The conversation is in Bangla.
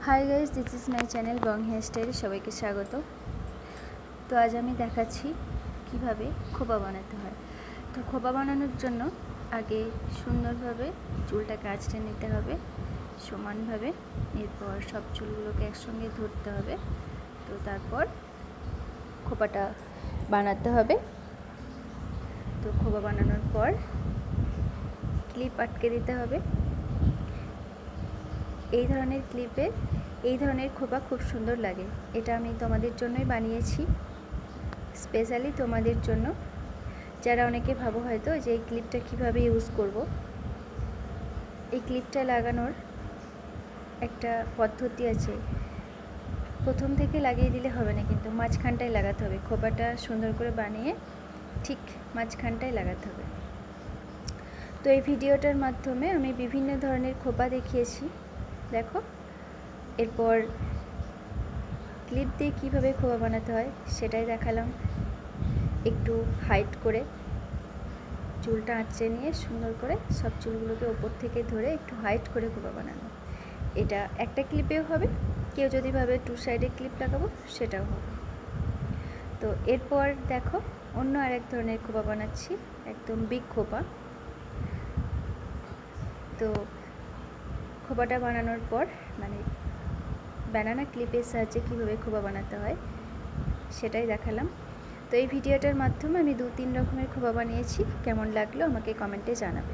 Hi guys, this is my channel Bong hairstyle. সবাইকে স্বাগত। তো আজ আমি দেখাচ্ছি কিভাবে খোপা বানাতে হয়। তো খোপা বানানোর জন্য আগে সুন্দরভাবে চুলটাকে আঁচড়ে নিতে হবে সমানভাবে। এরপর সব চুলগুলোকে একসঙ্গে ধরতে হবে। তো তারপর খোপাটা বানাতে হবে। তো খোপা বানানোর পর ক্লিপ আটকে দিতে হবে। এই ধরনের ক্লিপে এই ধরনের খোপা খুব সুন্দর লাগে। এটা আমি তোমাদের জন্যই বানিয়েছি, স্পেশালি তোমাদের জন্য। যারা অনেকে ভাবো হয়তো যে এই ক্লিপটা কীভাবে ইউজ করব। এই ক্লিপটা লাগানোর একটা পদ্ধতি আছে। প্রথম থেকে লাগিয়ে দিলে হবে না, কিন্তু মাঝখানটায় লাগাতে হবে। খোপাটা সুন্দর করে বানিয়ে ঠিক মাঝখানটায় লাগাতে হবে। তো এই ভিডিওটার মাধ্যমে আমি বিভিন্ন ধরনের খোপা দেখিয়েছি, দেখো। এরপর ক্লিপ দিয়ে কীভাবে খোপা বানাতে হয় সেটাই দেখালাম। একটু হাইট করে চুলটা আঁচড়ে নিয়ে সুন্দর করে সব চুলগুলোকে ওপর থেকে ধরে একটু হাইট করে খোপা বানানো। এটা একটা ক্লিপেও হবে, কেউ যদি ভাবে টু সাইডে ক্লিপ লাগাবো সেটাও হবে। তো এরপর দেখো অন্য আরেক ধরনের খোপা বানাচ্ছি, একদম বিগ খোপা। তো খোপাটা বানানোর পর মানে ব্যানানা ক্লিপের সাহায্যে কীভাবে খোপা বানাতে হয় সেটাই দেখালাম। তো এই ভিডিওটার মাধ্যমে আমি 2-3 রকমের খোপা বানিয়েছি। কেমন লাগলো আমাকে কমেন্টে জানাবে।